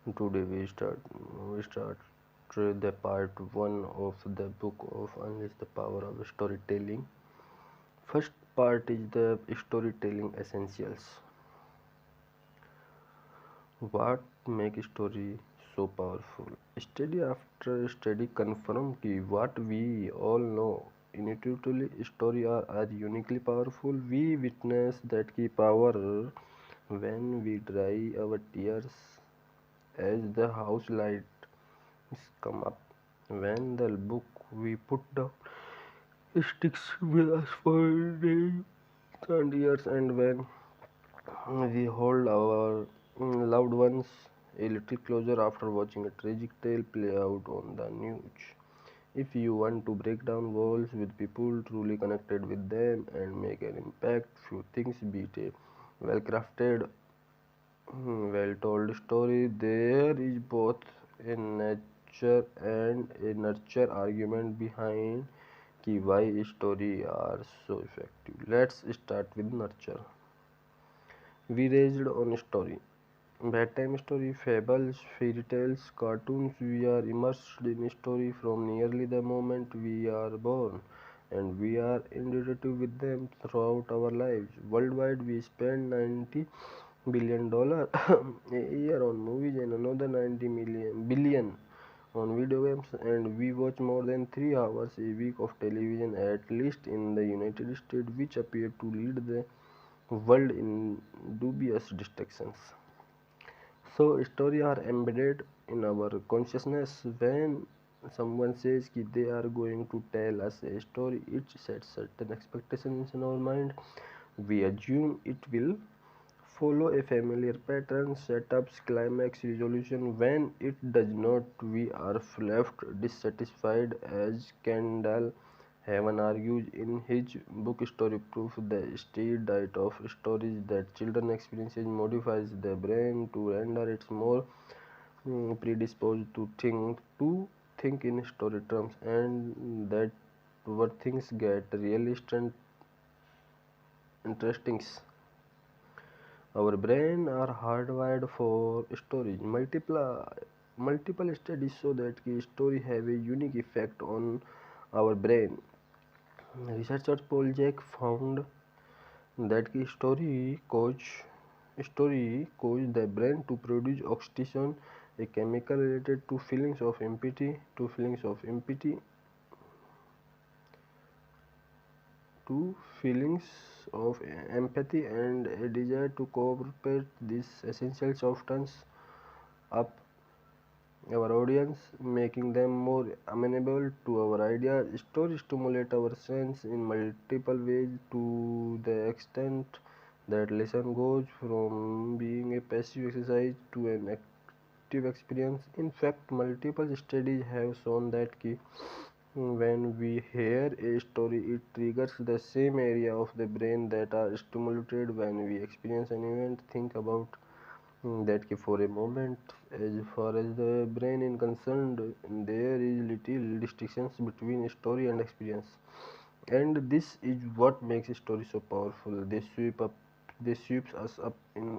Today we start the part one of the book of Unleash the Power of Storytelling. First part is the storytelling essentials. What makes story so powerful? Study after study confirm कि what we all know intuitively story are uniquely powerful. We witness that key power when we dry our tears as the house lights come up. When the book we put down sticks with us for days and years, and when we hold our loved ones a little closer after watching a tragic tale play out on the news. If you want to break down walls with people truly connected with them and make an impact, few things beat a well crafted, well told story. There is both a nature and a nurture argument behind why stories are so effective. Let's start with nurture. We raised on story. Bedtime story, fables, fairy tales, cartoons. We are immersed in story from nearly the moment we are born, and we are indebted with them throughout our lives. Worldwide, we spend $90 billion a year on movies and another 90 billion on video games, and we watch more than 3 hours a week of television, at least in the United States, which appear to lead the world in dubious distractions. So stories are embedded in our consciousness. When someone says that they are going to tell us a story, it sets certain expectations in our mind. We assume it will follow a familiar pattern, setups, climax, resolution. When it does not, we are left dissatisfied. As Kendall Haven argues in his book Story Proof, the steady diet of stories that children experiences modifies the brain to render it more predisposed to think in story terms, and that where things get really interesting. Our brain are hardwired for stories. Multiple studies show that key story have a unique effect on our brain. Researcher Paul Jack found that key story cause the brain to produce oxytocin, a chemical related to feelings of empathy and a desire to cooperate. This essential softens up our audience, making them more amenable to our ideas. Stories stimulate our sense in multiple ways to the extent that listen goes from being a passive exercise to an active experience. In fact, multiple studies have shown that when we hear a story, it triggers the same area of the brain that are stimulated when we experience an event. Think about that for a moment. As far as the brain is concerned, there is little distinctions between story and experience, and this is what makes a story so powerful. They sweep us up,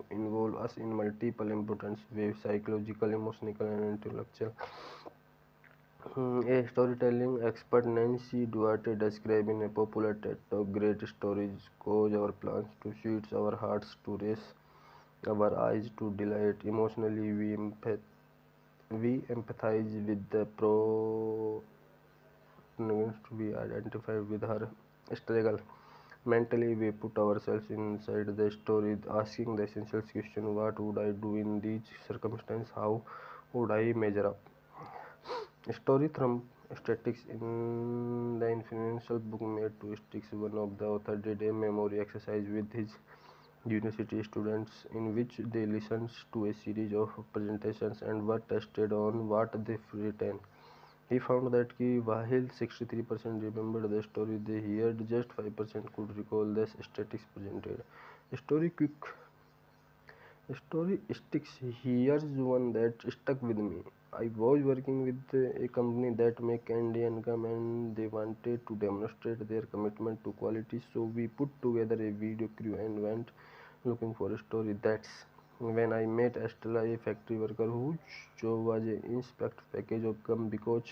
involve us in multiple important ways: psychological, emotional, and intellectual. A storytelling expert Nancy Duarte described in a popular TED Talk, great stories cause our plans to shoot, our hearts to race, our eyes to delight. Emotionally, we empathize with the protagonist, we identify with her struggle. Mentally, we put ourselves inside the story, asking the essential question: what would I do in these circumstances? How would I measure up? Story thumb statistics in the influential book made to sticks. One of the author did a memory exercise with his university students in which they listened to a series of presentations and were tested on what they've written. He found that while 63% remembered the story they heard, just 5% could recall the statistics presented. Story quick Story sticks. Here's one that stuck with me. I was working with a company that make candy and gum, and they wanted to demonstrate their commitment to quality. So we put together a video crew and went looking for a story. That's When I met Estella, a factory worker whose job was to inspect package of gum because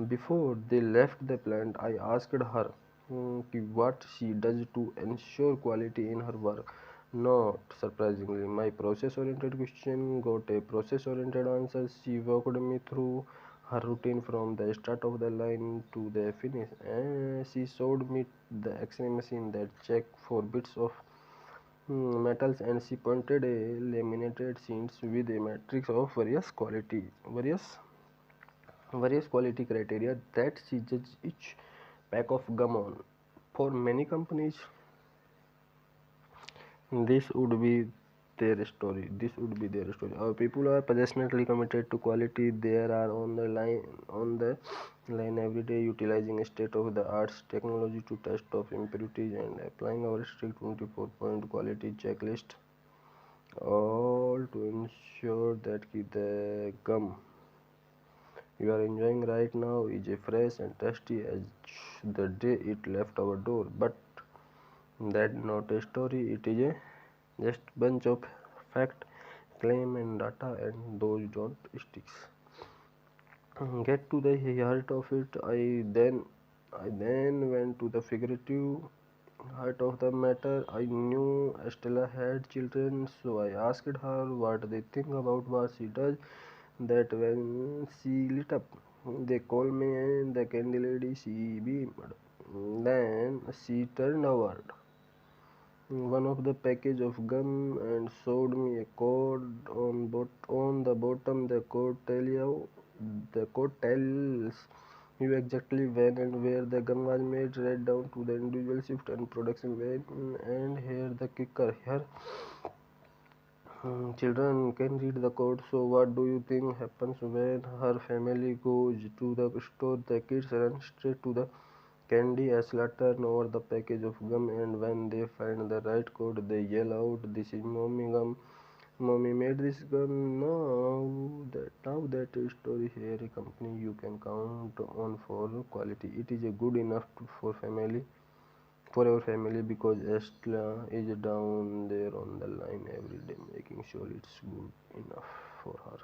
before they left the plant, I asked her what she does to ensure quality in her work. Not surprisingly, my process oriented question got a process oriented answer. She walked me through her routine from the start of the line to the finish, and she showed me the X-ray machine that checked for bits of metals, and she pointed a laminated sheets with a matrix of various quality criteria that she judged each pack of gum on. For many companies, this would be their story. This would be their story. Our people are passionately committed to quality. They are on the line every day, utilizing state-of-the-art technology to test of impurities and applying our strict 24-point quality checklist, all to ensure that the gum you are enjoying right now is as fresh and tasty as the day it left our door. But that not a story. It is a just bunch of fact, claim and data, and those don't sticks. Get to the heart of it. I then went to the figurative heart of the matter. I knew Estella had children, so I asked her what they think about what she does. That when she lit up, they called me and the candy lady. She beamed. Then she turned over one of the package of gum and showed me a code on the bottom. The code tells you exactly when and where the gum was made, right down to the individual shift and production line. And here the kicker: here children can read the code. So what do you think happens when her family goes to the store? The kids run straight to the candy as turn over the package of gum, and when they find the right code, they yell out, "This is mommy gum! Mommy made this gum!" Now that story here, a company you can count on for quality. It is a good enough for our family because Estla is down there on the line every day, making sure it's good enough for her.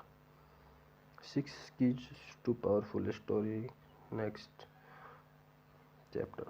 Six keys to powerful story. Next chapter.